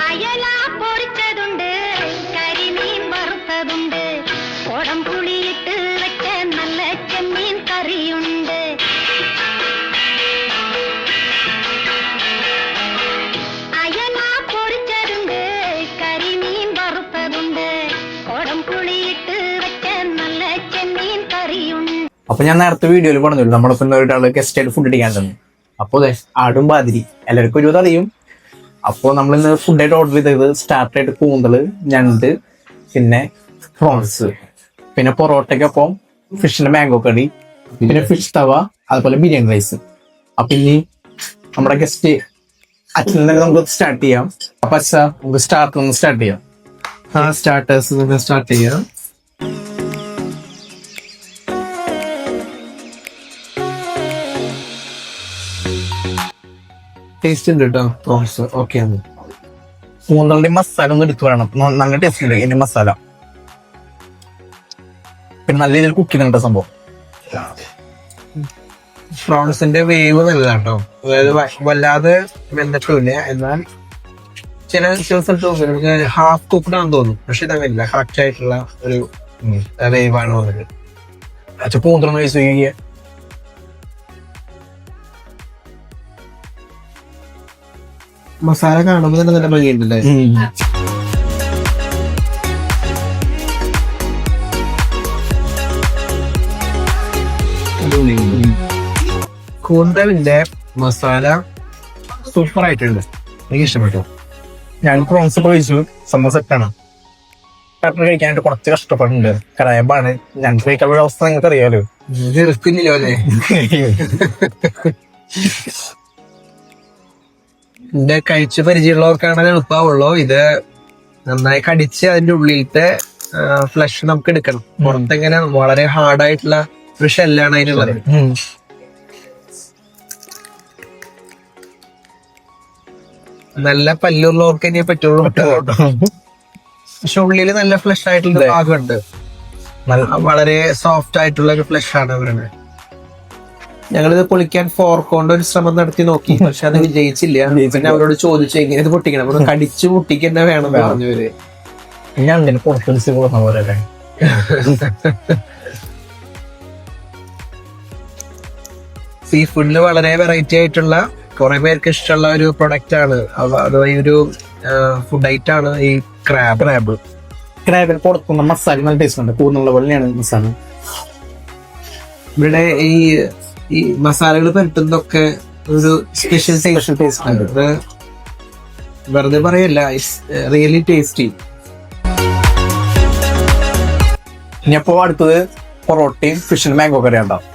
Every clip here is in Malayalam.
അയല പൊരിച്ചതുണ്ട്, കരിമീൻ വറുത്തതുണ്ട്, കുടംപുളിയിട്ട് വെച്ച നല്ല ചെമ്മീൻ കറിയുണ്ട്. അയല പൊരിച്ചതുണ്ട്, കരിമീൻ വറുത്തതുണ്ട്, കുടംപുളിയിട്ട് വെച്ച നല്ല ചെമ്മീൻ കറിയുണ്ട്. അപ്പൊ ഞാൻ നേരത്തെ വീഡിയോയിൽ പറഞ്ഞില്ല നമ്മളിപ്പോ ഒരാള് ഗസ്റ്റ് ആയിട്ട് ഫുഡ് അടിക്കാൻ തന്നു. അപ്പോൾ ആടും ബാതിരി എല്ലാവർക്കും ഒരു അറിയും. അപ്പോൾ നമ്മളിന്ന് ഫുഡായിട്ട് ഓർഡർ ചെയ്തത് സ്റ്റാർട്ടായിട്ട് കൂന്തള്, ഞണ്ട്, പിന്നെ പ്രോൺസ്, പിന്നെ പൊറോട്ടയ്ക്കൊപ്പം ഫിഷിന്റെ മാംഗോ കറി, പിന്നെ ഫിഷ് തവ, അതുപോലെ ബിരിയാണി റൈസ്. അപ്പൊ ഇനി നമ്മുടെ ഗസ്റ്റ് അച്ഛൻ തന്നെ നമുക്ക് സ്റ്റാർട്ട് ചെയ്യാം. അപ്പൊ അച്ഛ നമുക്ക് സ്റ്റാർട്ട് ചെയ്യാം. സ്റ്റാർട്ടേഴ്സ് സ്റ്റാർട്ട് ചെയ്യാം. ടേസ്റ്റ് ഉണ്ട് കേട്ടോ പ്രോൺസ്. ഓക്കെ ആണ്. കൂന്തളിന്റെ മസാല ഒന്ന് എടുത്തു വേണം. നല്ല ടേസ്റ്റ് ഉണ്ട് ഇതിന്റെ മസാല. പിന്നെ നല്ല രീതിയിൽ കുക്ക് ചെയ്യുന്നുണ്ട് സംഭവം. പ്രോൺസിന്റെ വേവ് നല്ലതാണ് കേട്ടോ. അതായത് വല്ലാതെ വെന്തിട്ടില്ല. എന്നാൽ ചില സ്ഥലത്ത് ഹാഫ് കുക്ക്ഡ് ആണെന്ന് തോന്നും. പക്ഷെ ഇതങ്ങനില്ല, കറക്റ്റ് ആയിട്ടുള്ള ഒരു വേവാണ് വന്നത്. അച്ഛ കൂന്തളൊന്ന് കഴിച്ചു നോക്കിയേ. മസാല കാണുമ്പോൾ തന്നെ നല്ല ഭംഗിയുണ്ടല്ലേ. കൂന്തലിന്റെ മസാല സൂപ്പർ ആയിട്ടുണ്ട്. എനിക്ക് ഇഷ്ടപ്പെട്ടു. ഞാൻ പ്രോൺസ് ഒക്കെ കഴിച്ചു. സംഭവം സെറ്റാണ്. പെട്ടെന്ന് കഴിക്കാനായിട്ട് കുറച്ച് കഷ്ടപ്പെടുന്നുണ്ട്. കറായമ്പാണ്. ഞങ്ങൾക്ക് കഴിക്കാനുള്ള അവസ്ഥ നിങ്ങൾക്ക് അറിയാലോ. റിസ്കില്ലല്ലോ അല്ലേ. ഇതിന്റെ കഴിച്ച് പരിചയമുള്ളവർക്കാണ് എളുപ്പമാവുള്ളൂ. ഇത് നന്നായി കടിച്ച് അതിന്റെ ഉള്ളിലത്തെ ഫ്ലഷ് നമുക്ക് എടുക്കണം. പുറത്തെങ്ങനെ വളരെ ഹാർഡായിട്ടുള്ള ഒരു ഷെല്ലാണ് അതിനുള്ളത്. നല്ല പല്ലുള്ളവർക്ക് ഇനിയെ പറ്റുള്ളൂ. പക്ഷെ ഉള്ളില് നല്ല ഫ്ലഷ് ആയിട്ടുള്ള ഭാഗമുണ്ട്. വളരെ സോഫ്റ്റ് ആയിട്ടുള്ള ഒരു ഫ്ലഷ് ആണ് അവരുടെ. ഞങ്ങളിത് പൊളിക്കാൻ ഫോർക്ക് കൊണ്ട് ഒരു ശ്രമം നടത്തി നോക്കി. പക്ഷെ അത് വിജയിച്ചില്ല. പിന്നെ അവരോട് ചോദിച്ചു എങ്ങനെ ഇത് പൊട്ടിക്കണം. അപ്പൊ കടിച്ചു പൊട്ടിക്കന്നെ വേണം പറഞ്ഞവര്. ഞാൻ പുറത്തു കൊടുക്കുന്ന പോലെ സീ ഫുഡില് വളരെ വെറൈറ്റി ആയിട്ടുള്ള കുറെ പേർക്ക് ഇഷ്ടമുള്ള ഒരു പ്രൊഡക്റ്റ് ആണ്. അത് ഈ ഒരു ഫുഡ് ഐറ്റം ആണ് ഈ ക്രാബിൽ പുറത്തുനിന്ന് മസാല നല്ല ടേസ്റ്റ് ഉണ്ട്. കൂന്നുള്ള പോലെയാണ് മസാല. ഇവിടെ ഈ മസാലകൾ പുരട്ടുന്നതൊക്കെ ഒരു സ്പെഷ്യൽ ടേസ്റ്റ് ഉണ്ട്. അത് വെറുതെ പറയല്ല, റിയലി ടേസ്റ്റി. ഇനിയപ്പോ അടുത്തത് പൊറോട്ടയും ഫിഷിന് മാംഗോ കറി ഉണ്ടാവും.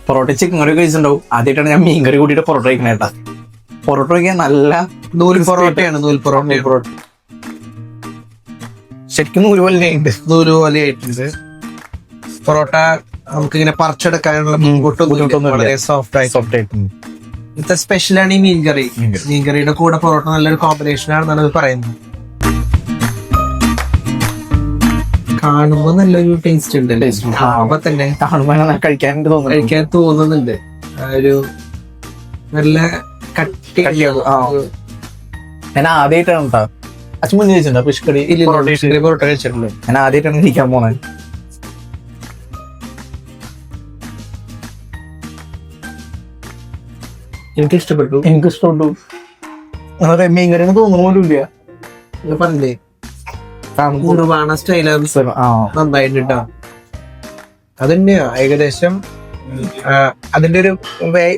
പൊറോട്ട ചിക്കൻ കറി കഴിച്ചിട്ടുണ്ടാവും. ആദ്യമായിട്ടാണ് ഞാൻ മീൻ കറി കൂട്ടിയിട്ട് പൊറോട്ട കഴിക്കണേട്ടാ. പൊറോട്ട കഴിക്കാൻ നല്ല നൂൽ പൊറോട്ടയാണ്. നൂൽ പൊറോട്ട ശരിക്കും നൂല് പോലെ ആയിട്ടുണ്ട്. പൊറോട്ട നമുക്ക് ഇങ്ങനെ പറിച്ചെടുക്കാനുള്ള ബുദ്ധിമുട്ടൊന്നും വളരെ സോഫ്റ്റ് ആയിട്ടുണ്ട്. ഇന്നത്തെ സ്പെഷ്യലാണ് ഈ മീൻകറി. മീൻകറിയുടെ കൂടെ പൊറോട്ട നല്ലൊരു കോമ്പിനേഷൻ ആണെന്നാണ് ഇത് പറയുന്നത്. കാണുമ്പോ നല്ലൊരു ടേസ്റ്റ് ഉണ്ട്. കാണുമ്പോ തന്നെ കഴിക്കാൻ തോന്നുന്നുണ്ട്. ഒരു നല്ല കട്ടി. ഞാൻ ആദ്യമായിട്ടാണ് കേട്ടോ അച്ഛൻ മുന്നേ കഴിച്ചിട്ടുണ്ടോ ഫിഷ് കറി? പൊറോട്ട കഴിച്ചിട്ടുണ്ട്. ഞാൻ ആദ്യമായിട്ടാണ് കഴിക്കാൻ പോണേ. എനിക്കിഷ്ടപ്പെട്ടു. അതെ, മീൻ കറി തോന്നുന്നു പോലും ഇല്ല. പറഞ്ഞില്ലേ കുറുവാണ സ്റ്റൈലാണ്. നന്നായിട്ടോ. അതന്നെയാ ഏകദേശം അതിന്റെ ഒരു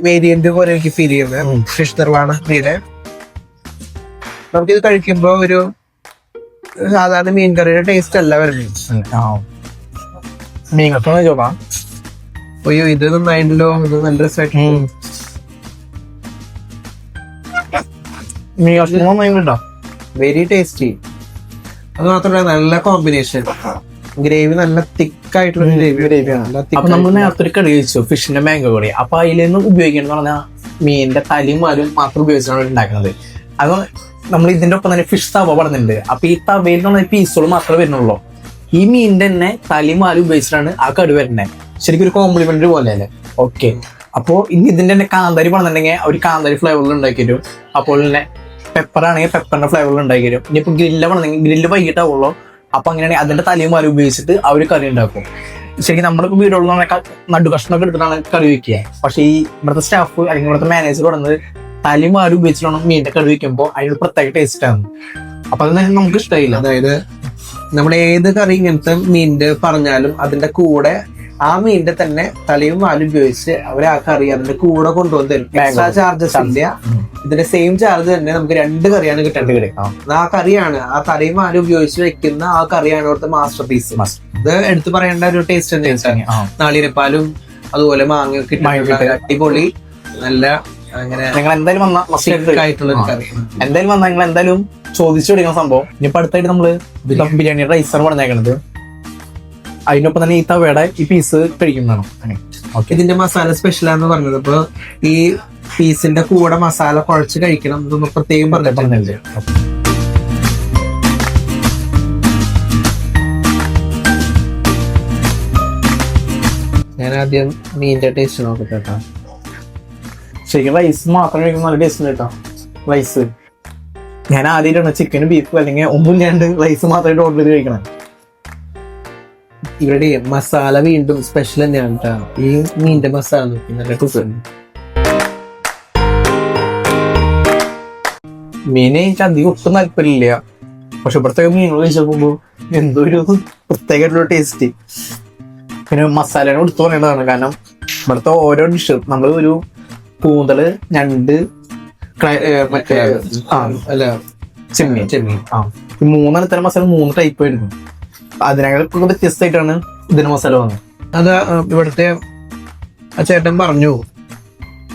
വേരിയന്റ് പോലെ എനിക്ക് ഫീൽ ചെയ്യുന്നത്. ഫിഷ് നിർവാണ മീനെ നമുക്കിത് കഴിക്കുമ്പോ ഒരു സാധാരണ മീൻ കറിയുടെ ടേസ്റ്റ് അല്ല വരുന്നത്. മീൻ ചോദിക്കാം. അയ്യോ ഇത് നന്നായിട്ടല്ലോ. ഇത് നല്ല രസമായിട്ട്. മീൻ കഷ്ണോ വെരി ടേസ്റ്റി. അത് മാത്രമല്ല നല്ല കോമ്പിനേഷൻ. ഗ്രേവി നല്ല തിക്കായിട്ടുള്ള ഗ്രേവിയാണ്. അപ്പൊ നമ്മൾ നേരത്തെ ഒരു കറി കഴിച്ചു ഫിഷിന്റെ മാംഗോ കറി. അപ്പൊ അതിൽ നിന്ന് ഉപയോഗിക്കണം പറഞ്ഞാൽ മീനിന്റെ തലയും വാലും മാത്രം ഉപയോഗിച്ചാണ് ഉണ്ടാക്കുന്നത്. അത് നമ്മൾ ഇതിന്റെ ഒപ്പം തന്നെ ഫിഷ് തവ പറഞ്ഞിട്ടുണ്ട്. അപ്പൊ ഈ തവയിൽ നിന്ന് പീസുകൾ മാത്രമേ വരുന്നുള്ളൂ. ഈ മീനിന്റെ തന്നെ തലയും വാലും ഉപയോഗിച്ചിട്ടാണ് ആ കറി വരുന്നത്. ശരിക്കും ഒരു കോംപ്ലിമെന്ററി പോലെ അല്ലേ? ഓക്കെ. അപ്പോ ഇനി ഇതിന്റെ തന്നെ കാന്താരി പറഞ്ഞിട്ടുണ്ടെങ്കിൽ ഒരു കാന്താരി ഫ്ലേവറിൽ ഉണ്ടാക്കി തരും. അപ്പോൾ തന്നെ പെപ്പർ ആണെങ്കിൽ പെപ്പറിന്റെ ഫ്ലേവറിൽ ഉണ്ടാക്കി തരും. ഇനിയിപ്പോ ഗ്രില്ലാണെങ്കിൽ ഗ്രില്ല് വൈകിട്ടാവുള്ളൂ. അപ്പൊ അങ്ങനെയാണെങ്കിൽ അതിന്റെ തലയും മാറി ഉപയോഗിച്ചിട്ട് അവർ കറി ഉണ്ടാക്കും. ശരിക്കും നമ്മുടെ വീടുകളിൽ നടു കഷ്ണമൊക്കെ എടുത്തിട്ടാണ് കറി വെക്കുക. പക്ഷെ ഈ ഇവിടുത്തെ സ്റ്റാഫ് അല്ലെങ്കിൽ ഇവിടുത്തെ മാനേജർ പറഞ്ഞത് തലയും മാറി ഉപയോഗിച്ചിട്ടാണ് മീനിന്റെ കറി വെക്കുമ്പോൾ അതിന് പ്രത്യേക ടേസ്റ്റ് ആണ്. അപ്പൊ അത് നമുക്ക് ഇഷ്ടമായില്ല. അതായത് നമ്മൾ ഏത് കറി ഇങ്ങനത്തെ മീനിന്റെ പറഞ്ഞാലും അതിന്റെ കൂടെ ആ മീനിന്റെ തന്നെ തലയും വാലും ഉപയോഗിച്ച് അവർ ആ കറി അതിന്റെ കൂടെ കൊണ്ടുവന്ന് തരും. എക്സ്ട്രാ ചാർജസ് ഇല്ല. ഇതിന്റെ സെയിം ചാർജ് തന്നെ നമുക്ക് 2 കറിയാണ് കിട്ടേണ്ടത്. ആ കറിയാണ് ആ തലയും വാലും ഉപയോഗിച്ച് വെക്കുന്ന ആ കറിയാണ് ഇവിടുത്തെ മാസ്റ്റർ പീസ്. ഇത് എടുത്തു പറയേണ്ട ഒരു ടേസ്റ്റ് തന്നെയാണ്. നാളികേരപ്പാലും അതുപോലെ മാങ്ങ അടിപൊളി നല്ല അങ്ങനെ നിങ്ങൾ എന്തായാലും വന്ന ആയിട്ടുള്ള ഒരു കറി. എന്തായാലും വന്നാൽ നിങ്ങൾ എന്തായാലും ചോദിച്ചു പഠിക്കുന്ന സംഭവം. ഇനിയിപ്പോ അടുത്തായിട്ട് നമ്മള് ബിരിയാണി റൈസാണ് പറഞ്ഞേക്കണത്. അതിനൊപ്പം തന്നെ ഈ തവയുടെ ഈ പീസ് കഴിക്കുന്നതാണ്. ഇതിന്റെ മസാല സ്പെഷ്യലാന്ന് പറഞ്ഞത്. അപ്പൊ ഈ പീസിന്റെ കൂടെ മസാല കുഴച്ച് കഴിക്കണം ഇതൊന്ന് പ്രത്യേകം പറഞ്ഞിട്ടുണ്ട്. ഞാൻ ആദ്യം മീനിന്റെ ടേസ്റ്റ് നോക്കട്ടെ കേട്ടോ. ശരിക്കും റൈസ് മാത്രം കഴിക്കുമ്പോൾ നല്ല ടേസ്റ്റ് ഉണ്ട് കേട്ടോ. റൈസ് ഞാൻ ആദ്യമായിട്ടാണ് ചിക്കനും ബീഫും അല്ലെങ്കിൽ ഒന്നും ഇല്ലാണ്ട് റൈസ് മാത്രമായിട്ട് ഓർഡർ ചെയ്ത് കഴിക്കണം. ഇവരുടെ മസാല വീണ്ടും സ്പെഷ്യൽ തന്നെയാണ് കേട്ടോ. ഈ മീനിന്റെ മസാല നോക്കി നല്ല ടേസ്റ്റ്. മീനെ എനിക്ക് അധികം ഒട്ടും താല്പര്യമില്ല. പക്ഷെ ഇവിടുത്തെ മീനുകൾ കഴിച്ചോക്കുമ്പോ എന്തോ ഒരു പ്രത്യേകമായിട്ടുള്ള ടേസ്റ്റ്. പിന്നെ മസാലനെ എടുത്തു പറയേണ്ടതാണ്. കാരണം ഇവിടുത്തെ ഓരോ ഡിഷ് നമ്മൾ ഒരു കൂന്തല്, ഞണ്ട്, മറ്റേ അല്ല ചെമ്മീൻ ഈ 3 തരം മസാല 3 ടൈപ്പ് ആയിരുന്നു. അതിനേക്കാൾ വ്യത്യസ്തമായിട്ടാണ് ഇതിന് മസാല വന്നത്. അത് ഇവിടുത്തെ ആ ചേട്ടൻ പറഞ്ഞു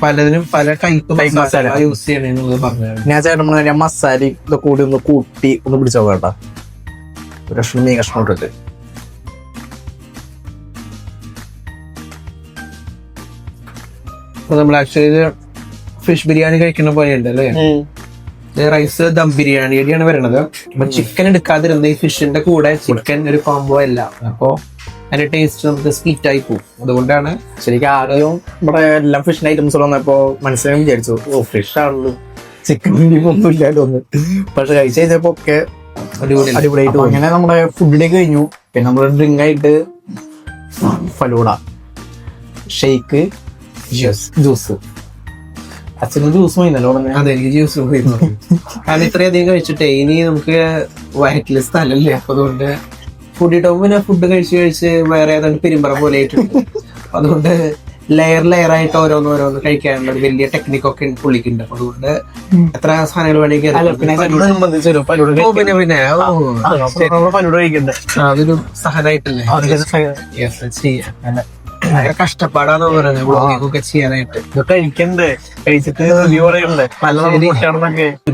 പലതിനും പല ടൈപ്പ് മസാല യൂസ് ചെയ്യണെന്നുള്ളത് പറഞ്ഞു. ഞാൻ ചേട്ടൻ പറഞ്ഞ മസാല ഇതൊക്കെ കൂടി ഒന്ന് കൂട്ടി ഒന്ന് പിടിച്ചോ കേട്ടാ. ഒരു കഷ്ണം മീൻ കഷ്ണം ഇട്ടിട്ട് നമ്മൾ ആക്ച്വലി ഫിഷ് ബിരിയാണി കഴിക്കുന്ന പോലെയുണ്ട് അല്ലേ. റൈസ് ദം ബിരിയാണിയാണ് വരണത്. അപ്പൊ ചിക്കൻ എടുക്കാതിരുന്ന ഈ ഫിഷിന്റെ കൂടെ ചിക്കൻ ഒരു കോംബോ അല്ല. അപ്പൊ അതിന്റെ ടേസ്റ്റ് നമുക്ക് സ്പ്ലിറ്റ് ആയി പോകും. അതുകൊണ്ടാണ് ശരിക്കും ആദ്യം ഇവിടെ എല്ലാം ഫിഷിന്റെ ഐറ്റംസ് വന്നപ്പോ മനസ്സിലായി വിചാരിച്ചു ഫിഷ് ആണല്ലോ ചിക്കൻ ഒന്നും ഇല്ലാലോ ഒന്ന്. പക്ഷെ കഴിച്ചു കഴിഞ്ഞപ്പോ ഒക്കെ അടിപൊളിയായിട്ട്. അങ്ങനെ നമ്മുടെ ഫുഡിലേക്ക് കഴിഞ്ഞു. പിന്നെ നമ്മുടെ ഡ്രിങ്ക് ആയിട്ട് ഫലൂഡ, ഷെയ്ക്ക്, ജ്യൂസ്. അച്ഛന് ജ്യൂസ് പോയിന്നല്ലോ. അതെ, എനിക്ക് ജ്യൂസ് പോയിരുന്നു. കാരണം ഇത്രയധികം കഴിച്ചിട്ടേ ഇനി നമുക്ക് വയറ്റില് സ്ഥലമില്ല. അപ്പൊ അതുകൊണ്ട് ഫുഡ് കിട്ടുമ്പോ പിന്നെ ഫുഡ് കഴിച്ച് വേറെ ഏതാണ്ട് പെരുമ്പറ പോലെ ആയിട്ടുണ്ട്. അതുകൊണ്ട് ലെയർ ആയിട്ട് ഓരോന്ന് കഴിക്കാനുള്ള ഒരു വലിയ ടെക്നിക്കൊക്കെ പുള്ളിക്കുണ്ട്. അതുകൊണ്ട് എത്ര സാധനങ്ങൾ വേണമെങ്കിൽ അതൊരു സഹനായിട്ടല്ലേ കഷ്ടപ്പാടാന്ന് പറയുന്നത് വ്ളോഗിങ്ങൊക്കെ ചെയ്യാനായിട്ട്. കഴിക്കണ്ടേ, കഴിച്ചിട്ട്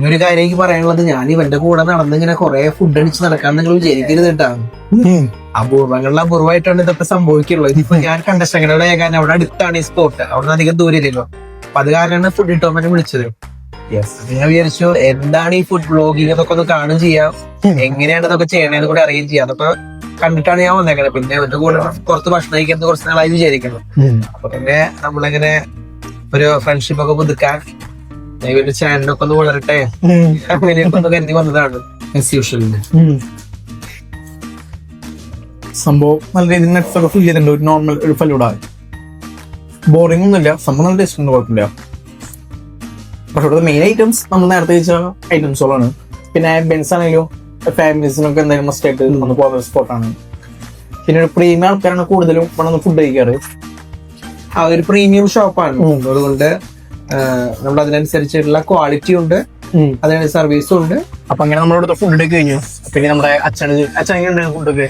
ഒരു കാര്യം എനിക്ക് പറയാനുള്ളത്, ഞാൻ ഇവന്റെ കൂടെ നടന്നിങ്ങനെ കുറെ ഫുഡ് അടിച്ച് നടക്കാൻ നിങ്ങൾ വിചാരിക്കരുത് കേട്ടാ. അപൂർവമായിട്ടാണ് ഇതൊക്കെ സംഭവിക്കുള്ളൂ. ഇതിപ്പോ ഞാൻ കണ്ട ശങ്കരയുടെ ഏകാൻ അവിടെ അടുത്താണ് ഈ സ്പോട്ട്. അവിടെ നിന്ന് അധികം ദൂരമില്ലല്ലോ. അപ്പൊ അത് കാരണമാണ് ഫുഡ് കിട്ടുമ്പോൾ വിളിച്ചത്. ഞാൻ വിചാരിച്ചു എന്താണ് ഈ ഫുഡ് വ്ളോഗിങ് അതൊക്കെ ഒന്ന് കാണും ചെയ്യാം, എങ്ങനെയാണ് ഇതൊക്കെ ചെയ്യണേന്ന് കൂടെ അറിയുകയും ചെയ്യാം. അതൊക്കെ കണ്ടിട്ടാണ് ഞാൻ വന്നേക്കണത്. പിന്നെ അവന്റെ കൂടെ പുറത്ത് ഭക്ഷണം കഴിക്കുന്നത് കുറച്ച് നാളായി വിചാരിക്കണം. അപ്പൊ പിന്നെ നമ്മളിങ്ങനെ ഒരു ഫ്രണ്ട്ഷിപ്പ് ഒക്കെ പുതുക്കാൻ ഇവന്റെ ചാനലൊക്കെ ഒന്ന് വളരട്ടെ അങ്ങനെയൊക്കെ ഒന്ന് കരുതി വന്നതാണ്. ആസ് യൂഷ്വൽ സംഭവം നല്ല രീതിയിൽ നെറ്റ്സൊക്കെ ഫിൽ ചെയ്തിട്ടുണ്ട്. ഒരു നോർമൽ ഒരു ഫലൂഡ ബോറിംഗ് ഒന്നുമില്ല. സംഭവം നല്ല ടേസ്റ്റ് ഒന്നും കുഴപ്പമില്ല. പക്ഷെ ഇവിടുത്തെ മെയിൻ ഐറ്റംസ് നമ്മൾ നേരത്തെ കഴിച്ച ഐറ്റംസുകളാണ്. പിന്നെ ബെൻസ് ആണെങ്കിലും ഫാമിലീസിനൊക്കെ എന്തായാലും മസ്റ്റ് ആയിട്ട് വന്ന് പോകുന്ന സ്പോട്ടാണ്. പിന്നെ ഒരു പ്രീമിയം ആൾക്കാരാണ് കൂടുതലും ഇവിടെ ഫുഡ് കഴിക്കാറ്. ആ ഒരു പ്രീമിയം ഷോപ്പാണ്. അതുകൊണ്ട് നമ്മൾ അതിനനുസരിച്ചുള്ള ക്വാളിറ്റി ഉണ്ട്, അതിനനുസരിച്ച് സർവീസും ഉണ്ട്. അപ്പൊ അങ്ങനെ നമ്മളിവിടുത്തെ ഫുഡ് കഴിഞ്ഞു. പിന്നെ നമ്മുടെ അച്ഛൻ ഫുഡൊക്കെ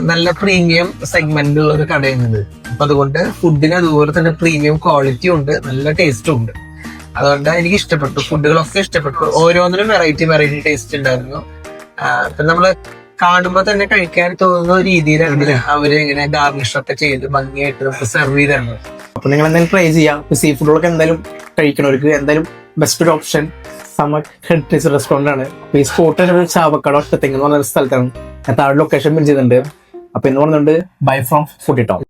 നല്ല പ്രീമിയം സെഗ്മെന്റ് ഉള്ള ഒരു കടയുണ്ട്. അപ്പൊ അതുകൊണ്ട് ഫുഡിന് അതുപോലെ തന്നെ പ്രീമിയം ക്വാളിറ്റി ഉണ്ട്, നല്ല ടേസ്റ്റും ഉണ്ട്. അതുകൊണ്ട് എനിക്ക് ഇഷ്ടപ്പെട്ടു, ഫുഡുകളൊക്കെ ഇഷ്ടപ്പെട്ടു. ഓരോന്നിനും വെറൈറ്റി ടേസ്റ്റ് ഉണ്ടായിരുന്നു. ഇപ്പൊ നമ്മള് കാണുമ്പോ തന്നെ കഴിക്കാൻ തോന്നുന്ന രീതിയിലാണ് അവര് ഇങ്ങനെ ഗാർണിഷ് ഒക്കെ ചെയ്ത് ഭംഗിയായിട്ട് നമുക്ക് സെർവ് ചെയ്താണ്. അപ്പൊ നിങ്ങൾ എന്തായാലും ട്രൈ ചെയ്യാം. സീ ഫുഡുകളൊക്കെ എന്തായാലും കഴിക്കണവർക്ക് എന്തായാലും ബെസ്റ്റ് ഒരു option Samar head taste restaurant ആണ്. അപ്പൊ ഈ സ്പോട്ട് ചാവക്കാട് ഒറ്റത്തെങ്ങ് എന്ന് പറഞ്ഞ സ്ഥലത്താണ്. ഞാൻ താഴെ ലൊക്കേഷൻ പിൻ ചെയ്തിട്ടുണ്ട്. അപ്പൊ എന്ന് പറഞ്ഞുകൊണ്ട് ബൈ ഫ്രോം ഫുഡി ടൗൺ.